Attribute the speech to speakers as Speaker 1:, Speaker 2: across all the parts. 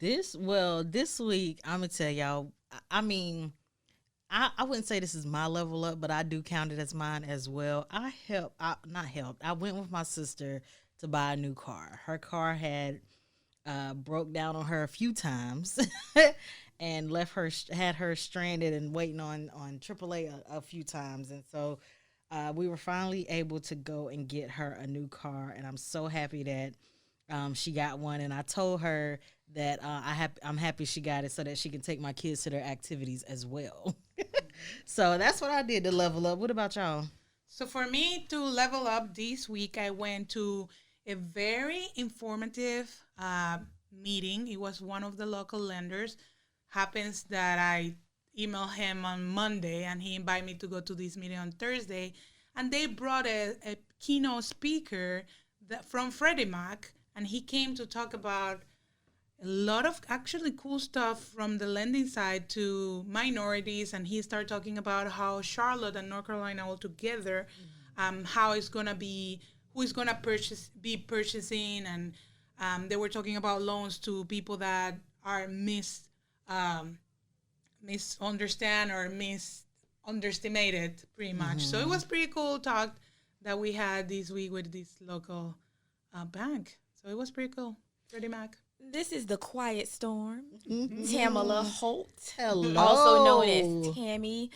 Speaker 1: This week, I'm gonna tell y'all. I mean, I wouldn't say this is my level up, but I do count it as mine as well. Not helped. I went with my sister to buy a new car. Her car had broke down on her a few times, and had her stranded and waiting on AAA a few times, and so we were finally able to go and get her a new car, and I'm so happy that she got one. And I told her that I'm happy she got it so that she can take my kids to their activities as well. So that's what I did to level up. What about y'all?
Speaker 2: So for me to level up this week, I went to a very informative meeting. It was one of the local lenders. Happens that I emailed him on Monday and he invited me to go to this meeting on Thursday. And they brought a keynote speaker from Freddie Mac, and he came to talk about a lot of actually cool stuff from the lending side to minorities. And he started talking about how Charlotte and North Carolina all together, how it's gonna be, who is gonna be purchasing, and they were talking about loans to people that are misunderstand or misunderestimated, pretty much. So it was pretty cool talk that we had this week with this local bank. So it was pretty cool. Freddie Mac.
Speaker 3: This is the Quiet Storm, Tamala Holt,
Speaker 1: Hello.
Speaker 3: also known as Tammy.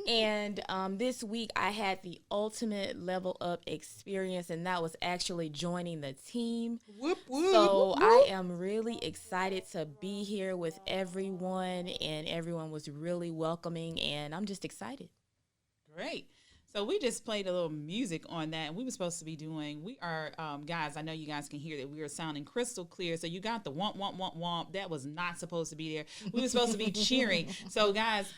Speaker 3: And this week I had the ultimate level up experience, and that was actually joining the team.
Speaker 2: Whoop, whoop,
Speaker 3: So
Speaker 2: whoop.
Speaker 3: I am really excited to be here with everyone, and everyone was really welcoming, and I'm just excited.
Speaker 4: Great. So we just played a little music on that, and we were supposed to be doing. We are, guys. I know you guys can hear that we are sounding crystal clear. So you got the womp womp womp womp. That was not supposed to be there. We were supposed to be cheering. So guys,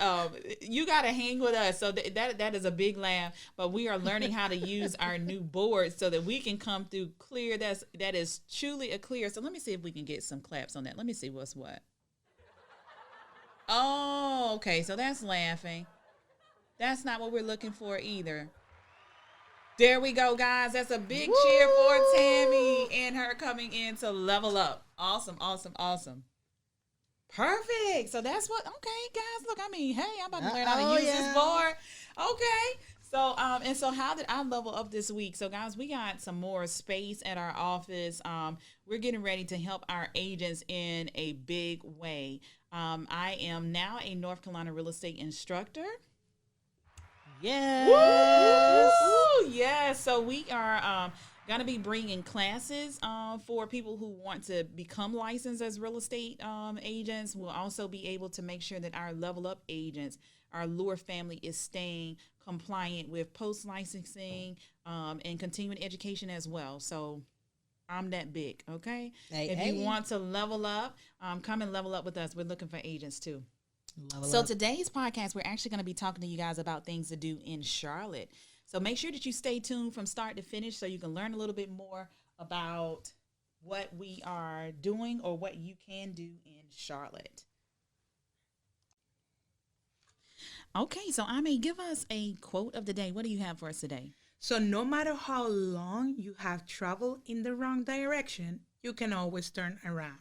Speaker 4: you got to hang with us. So that is a big laugh. But we are learning how to use our new board so that we can come through clear. That is truly a clear. So let me see if we can get some claps on that. Let me see what's what. Oh, okay. So that's laughing. That's not what we're looking for either. There we go, guys. That's a big cheer for Tammy and her coming in to level up. Awesome, awesome, awesome. Perfect. So that's what, okay, guys. Look, I mean, hey, I'm about to learn how to use this board. Okay. So, and so how did I level up this week? So, guys, we got some more space at our office. We're getting ready to help our agents in a big way. I am now a North Carolina real estate instructor.
Speaker 1: Yes.
Speaker 4: Woo! Yes. So we are going to be bringing classes for people who want to become licensed as real estate agents. We'll also be able to make sure that our level up agents, our Lure family, is staying compliant with post-licensing and continuing education as well. So I'm that big, okay? If you want to level up, come and level up with us. We're looking for agents too. So today's podcast, we're actually going to be talking to you guys about things to do in Charlotte. So make sure that you stay tuned from start to finish so you can learn a little bit more about what we are doing or what you can do in Charlotte. Okay, so Ame, give us a quote of the day. What do you have for us today?
Speaker 2: So no matter how long you have traveled in the wrong direction, you can always turn around.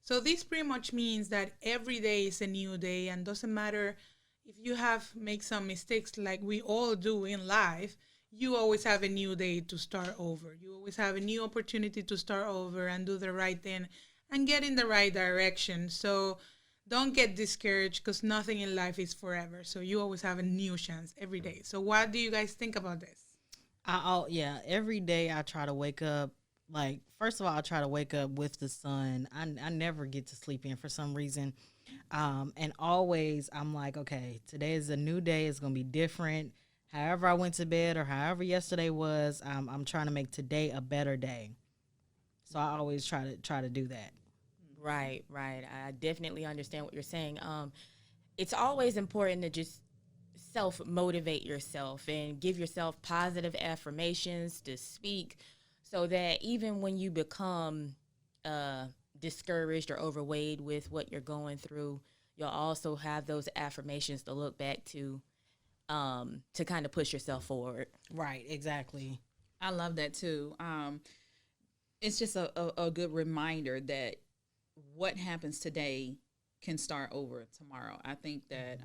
Speaker 2: So this pretty much means that every day is a new day, and doesn't matter if you have made some mistakes like we all do in life, you always have a new day to start over. You always have a new opportunity to start over and do the right thing and get in the right direction. So don't get discouraged because nothing in life is forever. So you always have a new chance every day. So what do you guys think about this?
Speaker 1: Every day I try to wake up. Like, first of all, I try to wake up with the sun. I never get to sleep in for some reason. And always I'm like, okay, today is a new day. It's going to be different. However I went to bed or however yesterday was, I'm trying to make today a better day. So I always try to do that.
Speaker 3: Right. I definitely understand what you're saying. It's always important to just self-motivate yourself and give yourself positive affirmations to speak, so that even when you become discouraged or overweight with what you're going through, you'll also have those affirmations to look back to kind of push yourself forward.
Speaker 1: Right, exactly.
Speaker 4: I love that too. It's just a good reminder that what happens today can start over tomorrow. I think that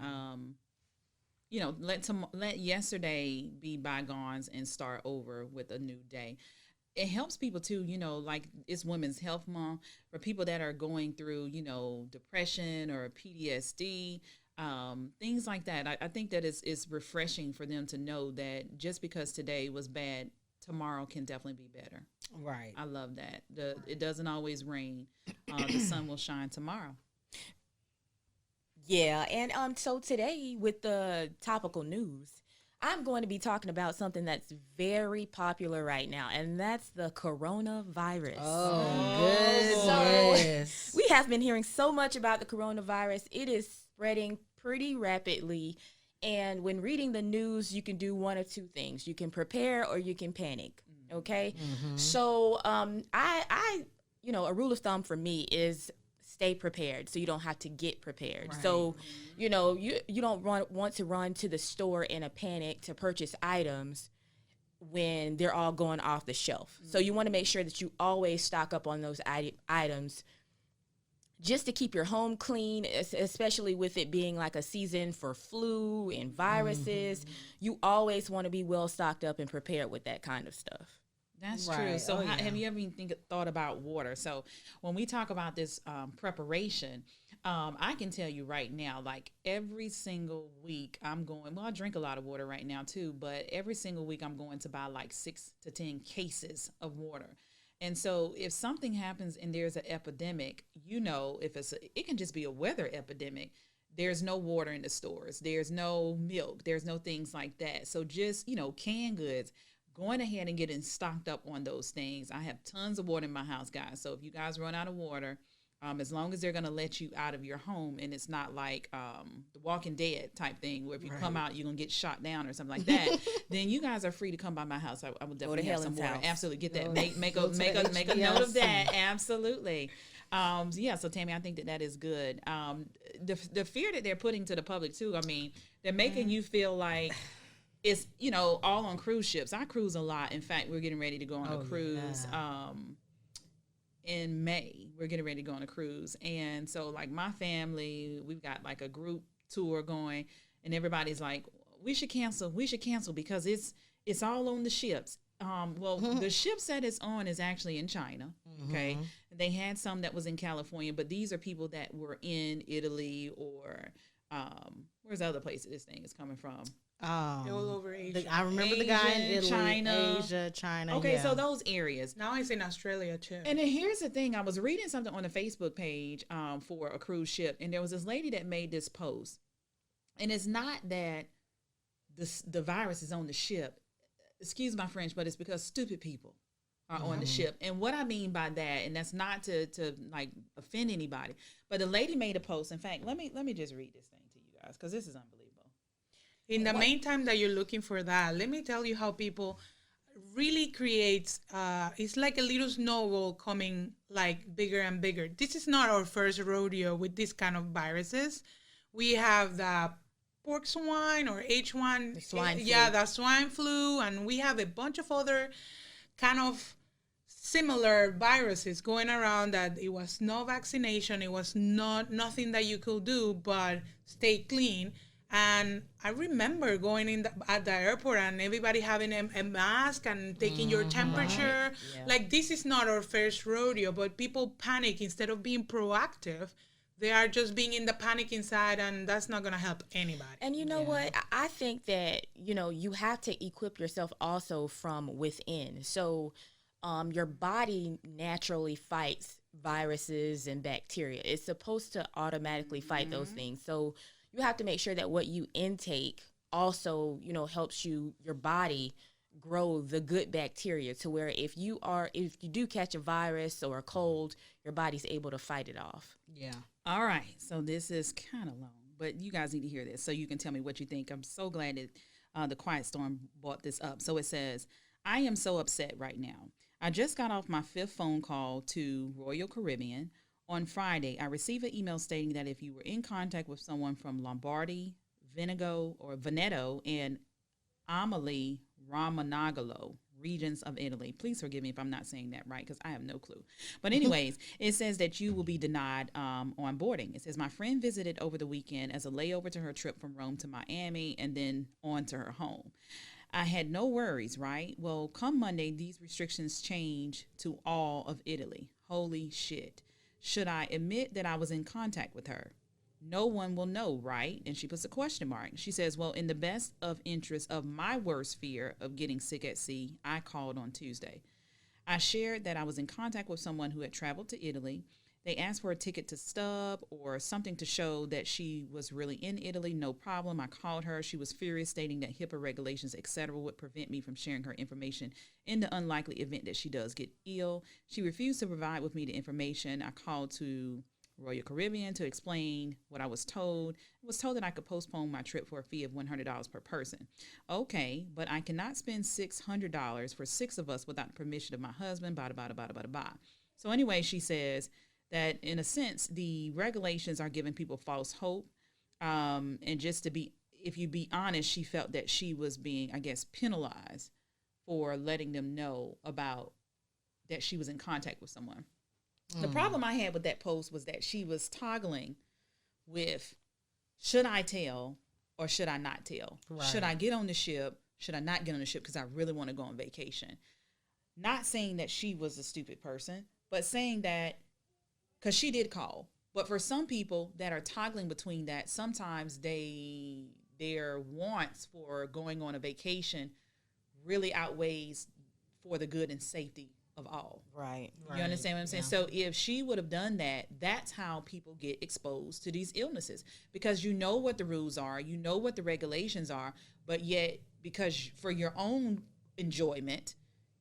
Speaker 4: let yesterday be bygones and start over with a new day. It helps people too, like it's Women's Health Month, for people that are going through, depression or PTSD, things like that. I think that it's refreshing for them to know that just because today was bad, tomorrow can definitely be better.
Speaker 1: Right.
Speaker 4: I love that. It doesn't always rain. The sun will shine tomorrow.
Speaker 3: Yeah, and so today with the topical news, I'm going to be talking about something that's very popular right now, and that's the coronavirus.
Speaker 1: Oh, goodness.
Speaker 3: So we have been hearing so much about the coronavirus. It is spreading pretty rapidly, and when reading the news, you can do one of two things. You can prepare or you can panic, okay? Mm-hmm. So I a rule of thumb for me is stay prepared so you don't have to get prepared. Right. So, you don't want to run to the store in a panic to purchase items when they're all going off the shelf. Mm-hmm. So you want to make sure that you always stock up on those items just to keep your home clean, especially with it being like a season for flu and viruses. Mm-hmm. You always want to be well stocked up and prepared with that kind of stuff.
Speaker 4: That's true. So have you ever thought about water? So when we talk about this preparation, I can tell you right now, like every single week I'm going, I drink a lot of water right now too, but every single week I'm going to buy like 6 to 10 cases of water. And so if something happens and there's an epidemic, it can just be a weather epidemic. There's no water in the stores. There's no milk. There's no things like that. So just, canned goods, going ahead and getting stocked up on those things. I have tons of water in my house, guys. So if you guys run out of water, as long as they're going to let you out of your home and it's not like the Walking Dead type thing where if you come out, you're going to get shot down or something like that, then you guys are free to come by my house. I will definitely have some water. House. Absolutely. Get that. Make a note of that. Absolutely. So Tammy, I think that is good. The fear that they're putting to the public too, I mean, they're making you feel like it's, all on cruise ships. I cruise a lot. In fact, we're getting ready to go on a cruise in May. We're getting ready to go on a cruise. And so, like, my family, we've got, like, a group tour going. And everybody's like, we should cancel because it's all on the ships. The ships that it's on is actually in China, okay? Mm-hmm. They had some that was in California, but these are people that were in Italy or where's the other place that this thing is coming from?
Speaker 2: All over Asia.
Speaker 1: I remember the guy in Italy, China.
Speaker 4: Okay, so those areas.
Speaker 2: Now it's in Australia too.
Speaker 4: And then here's the thing. I was reading something on the Facebook page for a cruise ship, and there was this lady that made this post. And it's not that the virus is on the ship. Excuse my French, but it's because stupid people are on the ship. And what I mean by that, and that's not to like offend anybody, but the lady made a post. In fact, let me just read this thing to you guys because this is unbelievable.
Speaker 2: In the meantime that you're looking for that, let me tell you how people really creates, it's like a little snowball coming like bigger and bigger. This is not our first rodeo with this kind of viruses. We have the pork swine or H1.
Speaker 3: The swine flu.
Speaker 2: Yeah, the swine flu. And we have a bunch of other kind of similar viruses going around that it was no vaccination. It was nothing that you could do but stay clean. And I remember going at the airport and everybody having a mask and taking your temperature. Right. Yeah. Like, this is not our first rodeo, but people panic instead of being proactive. They are just being in the panic inside, and that's not going to help anybody.
Speaker 3: And you know what? I think that, you have to equip yourself also from within. So your body naturally fights viruses and bacteria. It's supposed to automatically fight those things. So you have to make sure that what you intake also, helps your body grow the good bacteria to where if you do catch a virus or a cold, your body's able to fight it off.
Speaker 4: Yeah. All right. So this is kind of long, but you guys need to hear this so you can tell me what you think. I'm so glad that the Quiet Storm brought this up. So it says, I am so upset right now. I just got off my 5th phone call to Royal Caribbean. On Friday, I received an email stating that if you were in contact with someone from Lombardy, Veneto, and Amalie Ramanagalo, regions of Italy. Please forgive me if I'm not saying that right, because I have no clue. But anyways, it says that you will be denied on boarding. It says, my friend visited over the weekend as a layover to her trip from Rome to Miami and then on to her home. I had no worries, right? Well, come Monday, these restrictions change to all of Italy. Holy shit. Should I admit that I was in contact with her? No one will know, right? And she puts a question mark. She says, well, in the best of interest of my worst fear of getting sick at sea, I called on Tuesday. I shared that I was in contact with someone who had traveled to Italy. They asked for a ticket to Stub or something to show that she was really in Italy. No problem. I called her. She was furious, stating that HIPAA regulations, etc., would prevent me from sharing her information in the unlikely event that she does get ill. She refused to provide with me the information. I called to Royal Caribbean to explain what I was told. I was told that I could postpone my trip for a fee of $100 per person. Okay, but I cannot spend $600 for 6 of us without the permission of my husband, bada, bada, bada, bada, bada. So anyway, she says that in a sense, the regulations are giving people false hope. And just to be, if you be honest, she felt that she was being, I guess, penalized for letting them know about that she was in contact with someone. The problem I had with that post was that she was toggling with, should I tell or should I not tell? Right. Should I get on the ship? Should I not get on the ship because I really want to go on vacation? Not saying that she was a stupid person, but saying that, because she did call. But for some people that are toggling between that, sometimes their wants for going on a vacation really outweighs for the good and safety of all.
Speaker 3: Right.
Speaker 4: You understand what I'm saying? Yeah. So if she would have done that, that's how people get exposed to these illnesses, because you know what the rules are, you know what the regulations are, but yet because for your own enjoyment,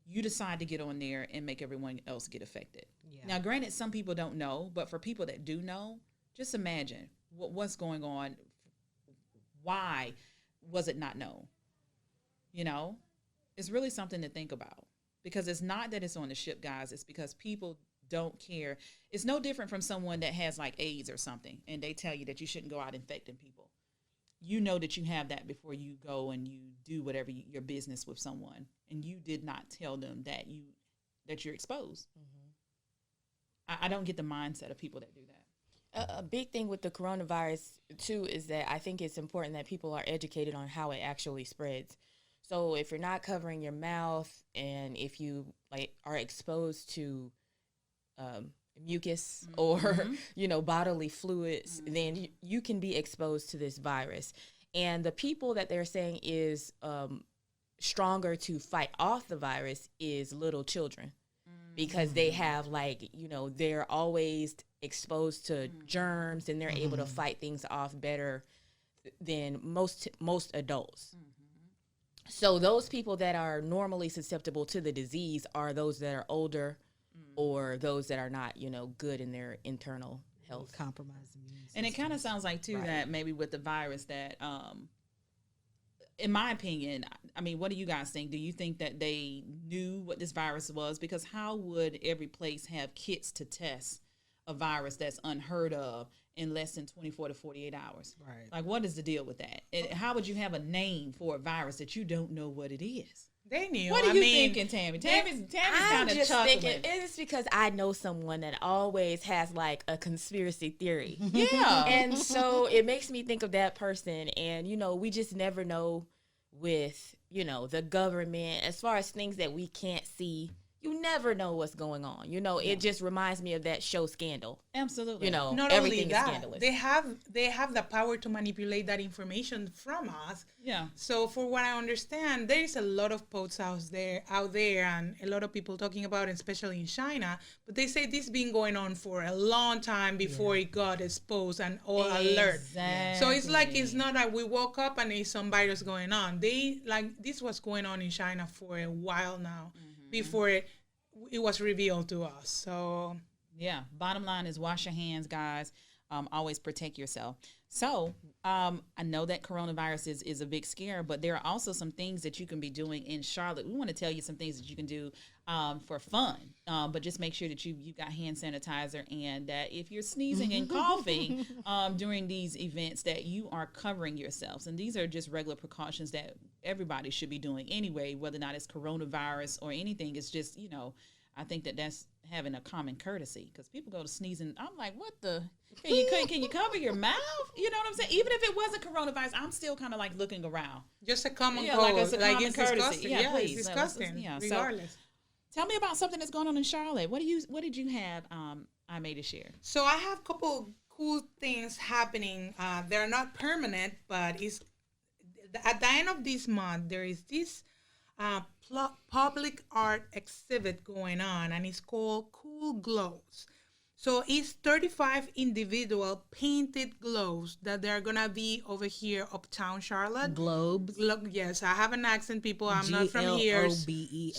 Speaker 4: you decide to get on there and make everyone else get affected. Yeah. Now, granted, some people don't know, but for people that do know, just imagine what's going on. Why was it not known? You know, it's really something to think about. Because it's not that it's on the ship, guys. It's because people don't care. It's no different from someone that has like AIDS or something, and they tell you that you shouldn't go out infecting people. You know that you have that before you go and you do whatever your business with someone, and you did not tell them that you're exposed. Mm-hmm. I don't get the mindset of people that do that.
Speaker 3: A big thing with the coronavirus too is that I think it's important that people are educated on how it actually spreads. So if you're not covering your mouth, and if you are exposed to mucus or bodily fluids, then you can be exposed to this virus. And the people that they're saying is stronger to fight off the virus is little children, because they have they're always exposed to germs, and they're able to fight things off better than most adults. So those people that are normally susceptible to the disease are those that are older or those that are not, good in their internal health.
Speaker 1: Compromised immune system.
Speaker 4: And it kind of sounds like, too, that maybe with the virus that, in my opinion, I mean, what do you guys think? Do you think that they knew what this virus was? Because how would every place have kits to test a virus that's unheard of in less than 24 to 48 hours? Right. Like, what is the deal with that? And how would you have a name for a virus that you don't know what it is?
Speaker 2: They knew.
Speaker 4: What are you thinking, Tammy? Tammy's kind of chuckling.
Speaker 3: It's because I know someone that always has like a conspiracy theory.
Speaker 4: Yeah.
Speaker 3: And so it makes me think of that person. And, we just never know with, the government, as far as things that we can't see. You never know what's going on. It just reminds me of that show Scandal.
Speaker 4: Absolutely.
Speaker 2: Not
Speaker 3: everything
Speaker 2: only that,
Speaker 3: is scandalous.
Speaker 2: They have the power to manipulate that information from us.
Speaker 4: Yeah.
Speaker 2: So for what I understand, there is a lot of posts out there, and a lot of people talking about it, especially in China. But they say this has been going on for a long time before it got exposed and all alert. So it's not that we woke up and there's some virus going on. This was going on in China for a while now. Before it was revealed to us. So
Speaker 4: yeah, bottom line is wash your hands, guys. always protect yourself. So I know that coronavirus is a big scare, but there are also some things that you can be doing in Charlotte. We want to tell you some things that you can do for fun, but just make sure that you've got hand sanitizer, and that if you're sneezing and coughing during these events, that you are covering yourselves. And these are just regular precautions that everybody should be doing anyway, whether or not it's coronavirus or anything. It's just, I think that's having a common courtesy, because people go to sneezing. I'm like, what the? Can you cover your mouth? You know what I'm saying? Even if it wasn't coronavirus, I'm still kind of like looking around.
Speaker 2: Just a common
Speaker 4: Yeah,
Speaker 2: cold.
Speaker 4: like it's a common
Speaker 2: it's
Speaker 4: courtesy.
Speaker 2: disgusting.
Speaker 4: Yeah, please.
Speaker 2: It's disgusting.
Speaker 4: So
Speaker 2: regardless.
Speaker 4: tell me about something that's going on in Charlotte. What did you have? I made a share.
Speaker 2: So I have a couple cool things happening. They're not permanent, but it's at the end of this month there is this public art exhibit going on, and it's called Cool Glows. So it's 35 individual painted glows that they're gonna be over here uptown Charlotte.
Speaker 1: Globes.
Speaker 2: Yes, I have an accent, people. I'm not from here.
Speaker 1: Globes.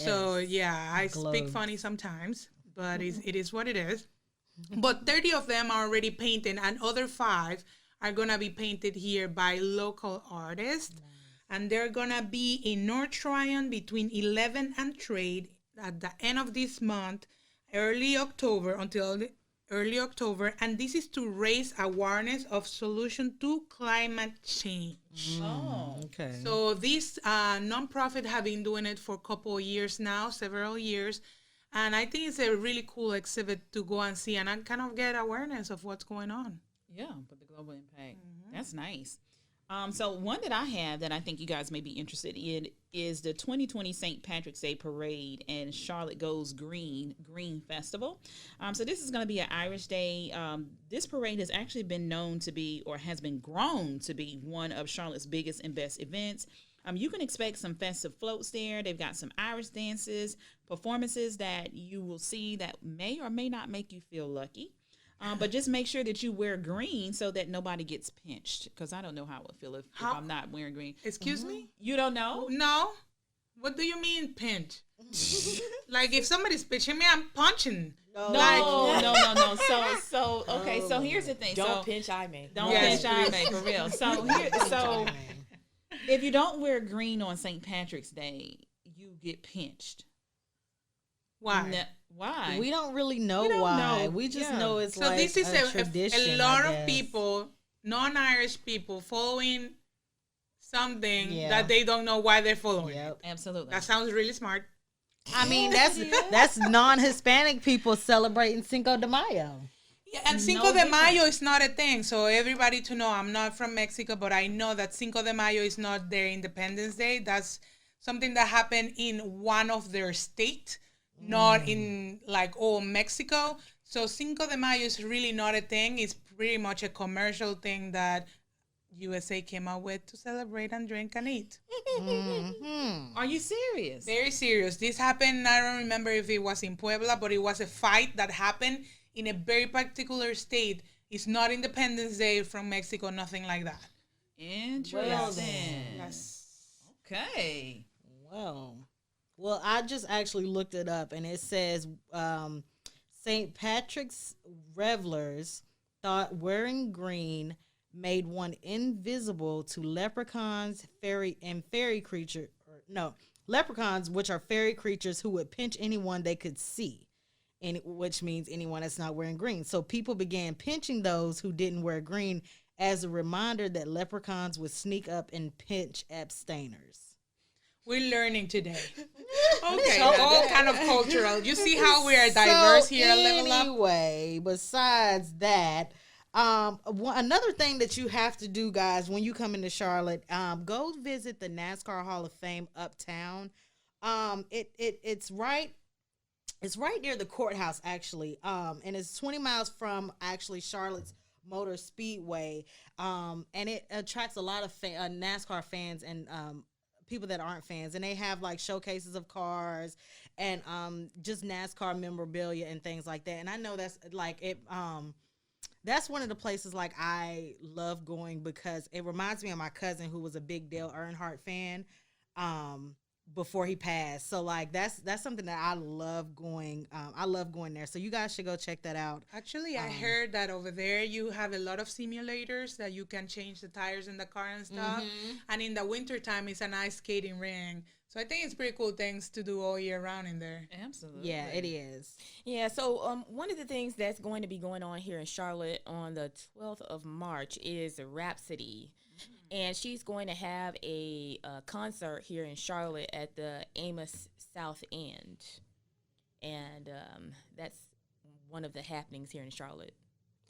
Speaker 2: So yeah, I speak
Speaker 1: Globes.
Speaker 2: funny sometimes, but it is what it is. But 30 of them are already painted, and other 5 are gonna be painted here by local artists. And they're gonna be in North Tryon between 11 and Trade at the end of this month, early October, and this is to raise awareness of solution to climate change.
Speaker 4: Oh,
Speaker 1: Okay.
Speaker 2: So this nonprofit have been doing it for a couple of years now, several years, and I think it's a really cool exhibit to go and see, and I kind of get awareness of what's going on.
Speaker 4: yeah, but the global impact. That's nice. So one that I have that I think you guys may be interested in is the 2020 St. Patrick's Day Parade and Charlotte Goes Green Festival. So this is going to be an Irish Day. This parade has actually been known to be, or has been grown to be, one of Charlotte's biggest and best events. You can expect some festive floats there. They've got some Irish dances, performances that you will see that may or may not make you feel lucky. But just make sure that you wear green so that nobody gets pinched, because I don't know how I would feel if I'm not wearing green.
Speaker 2: Excuse me?
Speaker 4: You don't know?
Speaker 2: No. What do you mean pinch? Like if somebody's pinching me, I'm punching.
Speaker 4: No,
Speaker 2: Like-
Speaker 4: no. So okay. So here's the thing.
Speaker 3: Don't
Speaker 4: so
Speaker 3: pinch Ime.
Speaker 4: don't
Speaker 2: Yes,
Speaker 4: pinch
Speaker 2: please.
Speaker 4: Ime for real. So if you don't wear green on St. Patrick's Day, you get pinched.
Speaker 2: Why?
Speaker 4: Why?
Speaker 1: We don't really know
Speaker 4: We don't
Speaker 1: why.
Speaker 4: know.
Speaker 1: We just
Speaker 4: Yeah.
Speaker 1: know it's
Speaker 2: So
Speaker 1: like
Speaker 2: this is
Speaker 1: a
Speaker 2: a
Speaker 1: tradition.
Speaker 2: lot
Speaker 1: I
Speaker 2: of
Speaker 1: guess.
Speaker 2: people, non-Irish people, following something
Speaker 1: Yeah.
Speaker 2: that they don't know why they're following.
Speaker 1: Yep.
Speaker 4: Absolutely.
Speaker 2: That sounds really smart.
Speaker 1: I mean, that's non-Hispanic people celebrating Cinco de Mayo.
Speaker 2: Yeah, and Cinco
Speaker 4: No
Speaker 2: de
Speaker 4: different.
Speaker 2: Mayo is not a thing. So everybody to know, I'm not from Mexico, but I know that Cinco de Mayo is not their Independence Day. That's something that happened in one of their state, not in like all Mexico. So Cinco de Mayo is really not a thing. It's pretty much a commercial thing that USA came out with to celebrate and drink and eat.
Speaker 4: Are you serious?
Speaker 2: Very serious. This happened, I don't remember if it was in Puebla, but it was a fight that happened in a very particular state. It's not Independence Day from Mexico, nothing like that.
Speaker 4: Interesting.
Speaker 1: Well then.
Speaker 2: Yes.
Speaker 4: Okay.
Speaker 1: Well, I just actually looked it up, and it says St. Patrick's revelers thought wearing green made one invisible to leprechauns, leprechauns, which are fairy creatures who would pinch anyone they could see, and which means anyone that's not wearing green. So people began pinching those who didn't wear green as a reminder that leprechauns would sneak up and pinch abstainers.
Speaker 2: We're learning today. Okay, all kind of cultural. You see how we are diverse here at Level Up?
Speaker 1: Anyway, besides that, another thing that you have to do, guys, when you come into Charlotte, go visit the NASCAR Hall of Fame uptown. It's right near the courthouse, actually, and it's 20 miles from actually Charlotte's Motor Speedway, and it attracts a lot of NASCAR fans and people that aren't fans, and they have like showcases of cars and just NASCAR memorabilia and things like that. And I know that's like it. That's one of the places like I love going because it reminds me of my cousin who was a big Dale Earnhardt fan. before he passed. So like that's something that I love going. I love going there. So you guys should go check that out.
Speaker 2: Actually, I heard that over there you have a lot of simulators that you can change the tires in the car and stuff. And in the wintertime, it's an ice skating ring. So I think it's pretty cool things to do all year round in there.
Speaker 4: Absolutely.
Speaker 1: Yeah, it is.
Speaker 3: Yeah, so one of the things that's going to be going on here in Charlotte on the 12th of March is Rhapsody. And she's going to have a concert here in Charlotte at the Amos South End. And that's one of the happenings here in Charlotte.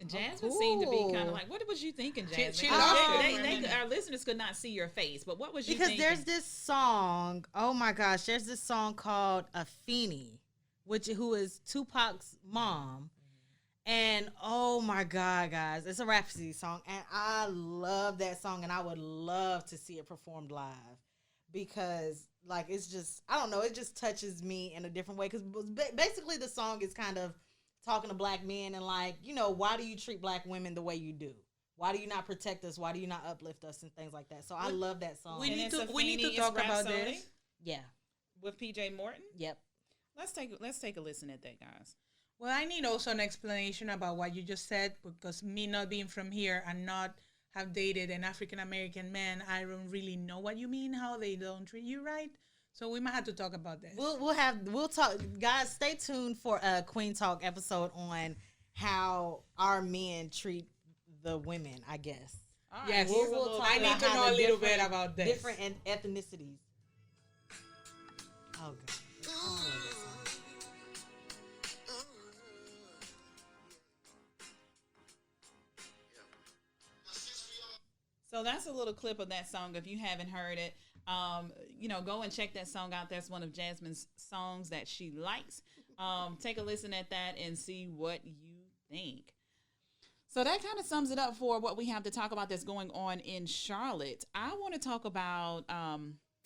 Speaker 4: And Jasmine seemed to be kind of like, what was you thinking, Jasmine?
Speaker 2: she loved it.
Speaker 4: Our listeners could not see your face, but what was you
Speaker 1: Because
Speaker 4: thinking?
Speaker 1: there's this song. Oh my gosh, there's this song called Afeni, who is Tupac's mom. And oh my God, guys, it's a Rhapsody song, and I love that song, and I would love to see it performed live because, like, it's just, I don't know, it just touches me in a different way. Because basically, the song is kind of talking to black men and, like, you know, why do you treat black women the way you do? Why do you not protect us? Why do you not uplift us and things like that? So I love that song.
Speaker 2: We need to talk about this.
Speaker 1: Yeah.
Speaker 4: With PJ Morton.
Speaker 1: Yep.
Speaker 4: Let's take a listen at that, guys.
Speaker 2: Well, I need also an explanation about what you just said, because me not being from here and not have dated an African American man, I don't really know what you mean, how they don't treat you right. So we might have to talk about this.
Speaker 1: We'll talk, guys. Stay tuned for a Queen Talk episode on how our men treat the women, I guess.
Speaker 4: All right,
Speaker 2: yes,
Speaker 1: we'll talk
Speaker 2: I need
Speaker 1: about
Speaker 2: to
Speaker 1: how
Speaker 2: know a
Speaker 1: the
Speaker 2: little bit about this.
Speaker 1: different ethnicities. Oh God. Oh,
Speaker 4: So that's a little clip of that song. If you haven't heard it, go and check that song out. That's one of Jasmine's songs that she likes. Take a listen at that and see what you think. So that kind of sums it up for what we have to talk about that's going on in Charlotte. I want to talk about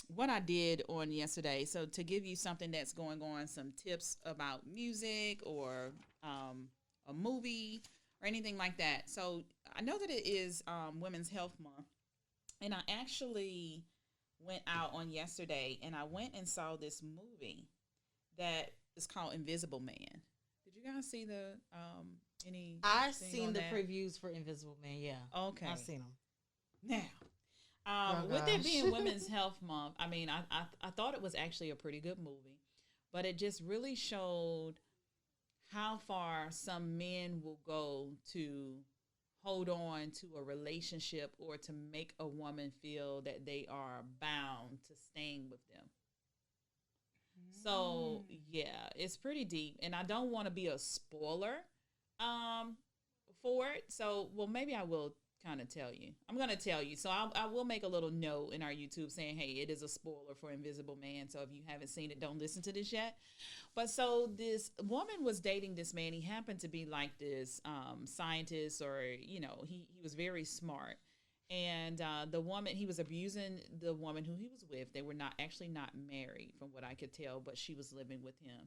Speaker 4: what I did on yesterday. So to give you something that's going on, some tips about music or a movie or anything like that. So I know that it is Women's Health Month, and I actually went out on yesterday and I went and saw this movie that is called Invisible Man. Did you guys see the any?
Speaker 1: I've seen the previews for Invisible Man. Yeah.
Speaker 4: Okay,
Speaker 1: I've seen them.
Speaker 4: Now, with it being Women's Health Month, I mean, I thought it was actually a pretty good movie, but it just really showed how far some men will go to hold on to a relationship or to make a woman feel that they are bound to staying with them. So, yeah, it's pretty deep. And I don't want to be a spoiler for it. So, well, maybe I will kind of tell you. I'm going to tell you. So I will make a little note in our YouTube saying, hey, it is a spoiler for Invisible Man. So if you haven't seen it, don't listen to this yet. But so this woman was dating this man. He happened to be like this scientist, or, you know, he was very smart. And the woman, he was abusing the woman who he was with. They were not married from what I could tell, but she was living with him.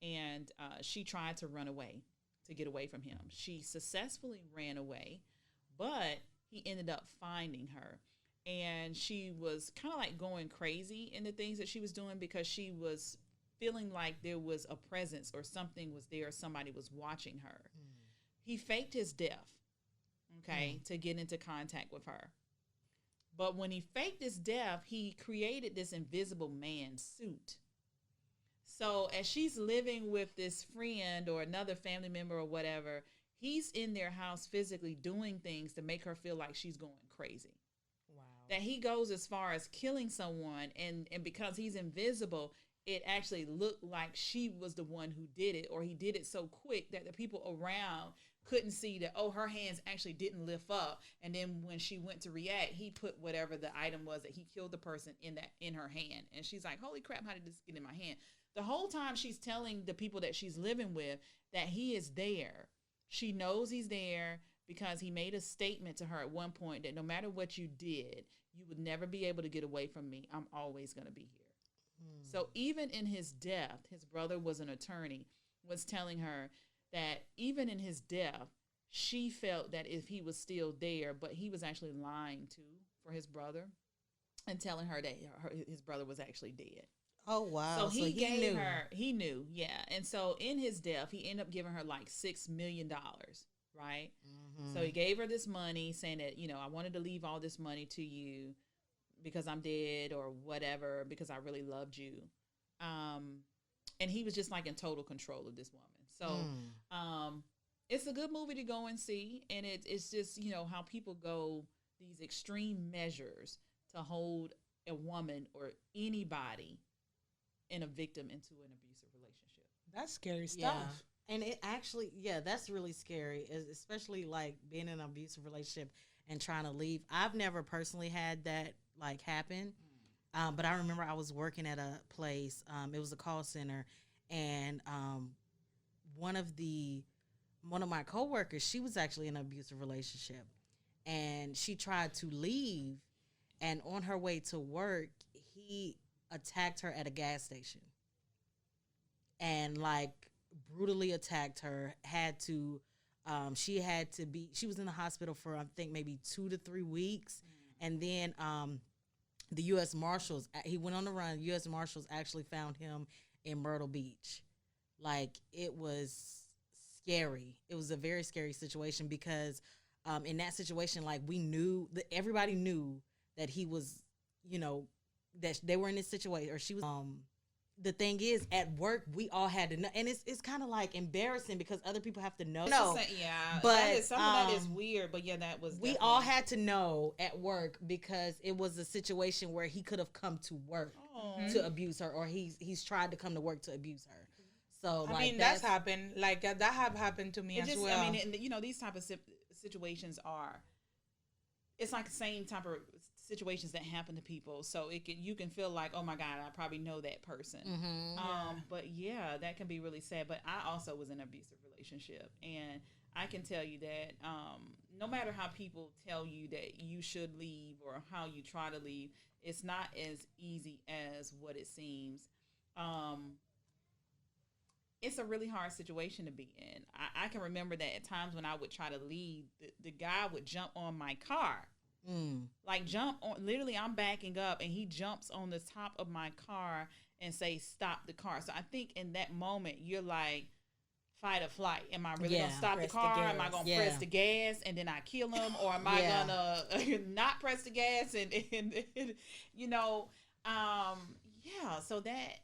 Speaker 4: And she tried to run away, to get away from him. She successfully ran away, but he ended up finding her. And she was kind of like going crazy in the things that she was doing because she was feeling like there was a presence or something was there, somebody was watching her. He faked his death, to get into contact with her. But when he faked his death, he created this invisible man suit. So as she's living with this friend or another family member or whatever, he's in their house physically doing things to make her feel like she's going crazy. Wow. That he goes as far as killing someone, and because he's invisible, it actually looked like she was the one who did it, or he did it so quick that the people around couldn't see that, oh, her hands actually didn't lift up. And then when she went to react, he put whatever the item was that he killed the person in her hand. And she's like, holy crap, how did this get in my hand? The whole time she's telling the people that she's living with that he is there. She knows he's there because he made a statement to her at one point that no matter what you did, you would never be able to get away from me. I'm always going to be here. So even in his death, his brother was an attorney, was telling her that even in his death, she felt that if he was still there, but he was actually lying for his brother and telling her that his brother was actually dead.
Speaker 1: Oh wow!
Speaker 4: So he gave
Speaker 1: knew.
Speaker 4: her. He knew, yeah. And so in his death, he ended up giving her like $6 million, right?
Speaker 1: Mm-hmm.
Speaker 4: So he gave her this money, saying that I wanted to leave all this money to you because I'm dead or whatever, because I really loved you. And he was just like in total control of this woman. So it's a good movie to go and see, and it's just how people go these extreme measures to hold a woman or anybody and a victim into an abusive relationship.
Speaker 2: That's scary stuff.
Speaker 1: Yeah. And it actually, that's really scary, especially like being in an abusive relationship and trying to leave. I've never personally had that like happen, but I remember I was working at a place. It was a call center, and one of my coworkers, she was actually in an abusive relationship, and she tried to leave, and on her way to work, he attacked her at a gas station and like brutally attacked her. She was in the hospital for I think maybe 2 to 3 weeks. And then the U.S. Marshals, he went on the run. U.S. Marshals actually found him in Myrtle Beach. Like, it was scary. It was a very scary situation because in that situation, like, everybody knew that he was, that they were in this situation, or she was. The thing is, at work, we all had to know, and it's kind of like embarrassing because other people have to know. No,
Speaker 4: but some of that is weird. But that was
Speaker 1: we all had to know at work because it was a situation where he could have come to work to abuse her, or he's tried to come to work to abuse her. So
Speaker 2: I mean, that's happened. Like that have happened to me as well.
Speaker 4: I mean, these type of situations are. It's like the same type of situations that happen to people, so you can feel like, oh my God, I probably know that person. But that can be really sad. But I also was in an abusive relationship, and I can tell you that no matter how people tell you that you should leave or how you try to leave, it's not as easy as what it seems. It's a really hard situation to be in. I can remember that at times when I would try to leave, the guy would jump on my car. Like jump on, literally I'm backing up and he jumps on the top of my car and say, stop the car. So I think in that moment you're like, fight or flight. Am I really gonna stop the car? Am I gonna press the gas and then I kill him? Or am I gonna not press the gas and so that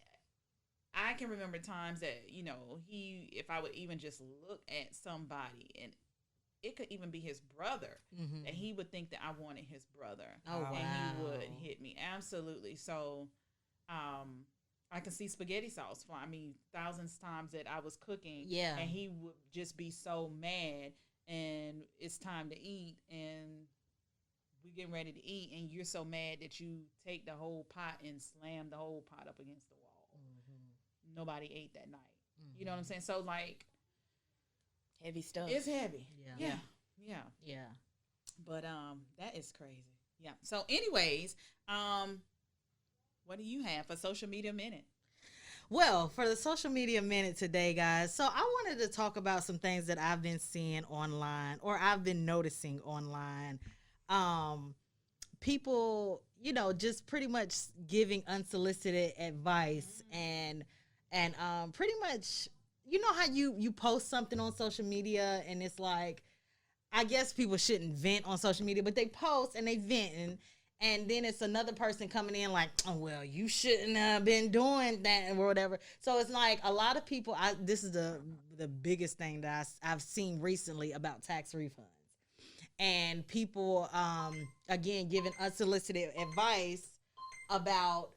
Speaker 4: I can remember times that, if I would even just look at somebody, and it could even be his brother, and he would think that I wanted his brother.
Speaker 1: Oh, wow.
Speaker 4: And he would hit me. Absolutely. So I can see spaghetti sauce fly. I mean, thousands of times that I was cooking, and he would just be so mad, and it's time to eat, and we getting ready to eat, and you're so mad that you take the whole pot and slam the whole pot up against the wall. Nobody ate that night. You know what I'm saying? So, like,
Speaker 3: heavy stuff.
Speaker 4: it's heavy. Yeah. But that is crazy. Yeah. So, anyways, what do you have for social media minute?
Speaker 1: Well, for the social media minute today, guys, so I wanted to talk about some things that I've been seeing online, or I've been noticing online. People, just pretty much giving unsolicited advice, and pretty much, how you post something on social media and it's like, I guess people shouldn't vent on social media, but they post and they vent, and then it's another person coming in like, oh, well, you shouldn't have been doing that or whatever. So it's like a lot of people, this is the biggest thing that I've seen recently about tax refunds. And people, again, giving unsolicited advice about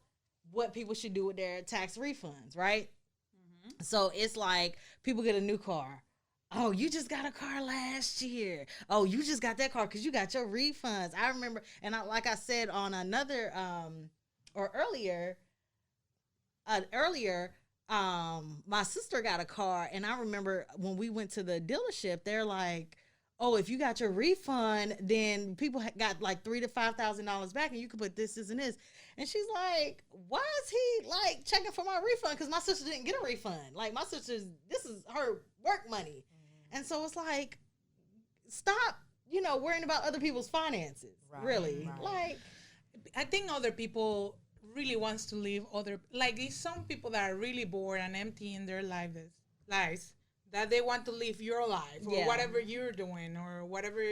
Speaker 1: what people should do with their tax refunds, right? So it's like people get a new car. Oh, you just got a car last year. Oh, you just got that car because you got your refunds. I remember, and like I said on another, earlier, my sister got a car, and I remember when we went to the dealership, they're like, oh, if you got your refund, then people got like $3,000 to $5,000 back, and you could put this, and this. And she's like, why is he like checking for my refund? Because my sister didn't get a refund. Like, my sister's, this is her work money. And so it's like, stop, worrying about other people's finances. Right, really. Right. Like,
Speaker 2: I think other people really wants to live other, like it's some people that are really bored and empty in their lives that they want to live your life or whatever you're doing or whatever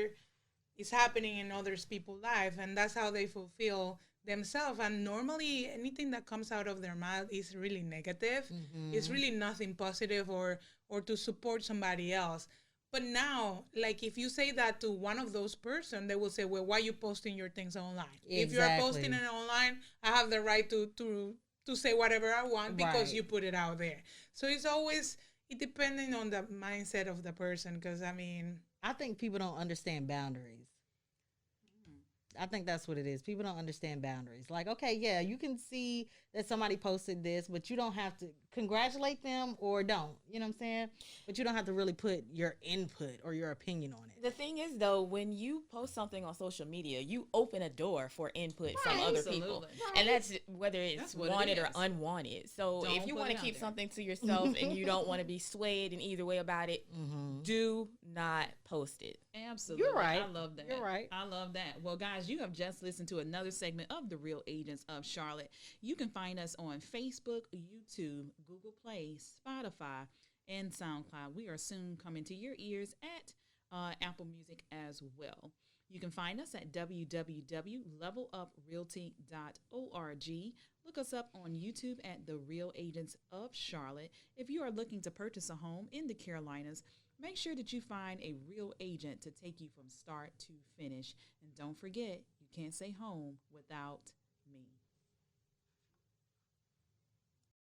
Speaker 2: is happening in others people's life, and that's how they fulfill themselves. And normally anything that comes out of their mouth is really negative. It's really nothing positive or to support somebody else. But now, like if you say that to one of those person, they will say, well, why are you posting your things online?
Speaker 1: Exactly.
Speaker 2: If you're posting it online, I have the right to say whatever I want because you put it out there. So it's always it depending on the mindset of the person, because I mean,
Speaker 1: I think people don't understand boundaries. I think that's what it is. People don't understand boundaries. Like, okay, yeah, you can see that somebody posted this, but you don't have to congratulate them or don't. You know what I'm saying? But you don't have to really put your input or your opinion on it.
Speaker 3: The thing is, though, when you post something on social media, you open a door for input from other people. And that's whether it's wanted or unwanted. So if you want to keep something to yourself and you don't want to be swayed in either way about it, do not post it.
Speaker 4: Absolutely.
Speaker 1: You're right.
Speaker 4: I love that.
Speaker 1: You're right.
Speaker 4: I love that. Well, guys, you have just listened to another segment of The Real Agents of Charlotte. You can find us on Facebook, YouTube, Google Play, Spotify, and SoundCloud. We are soon coming to your ears at Apple Music as well. You can find us at www.leveluprealty.org. Look us up on YouTube at The Real Agents of Charlotte. If you are looking to purchase a home in the Carolinas, make sure that you find a real agent to take you from start to finish. And don't forget, you can't say home without me.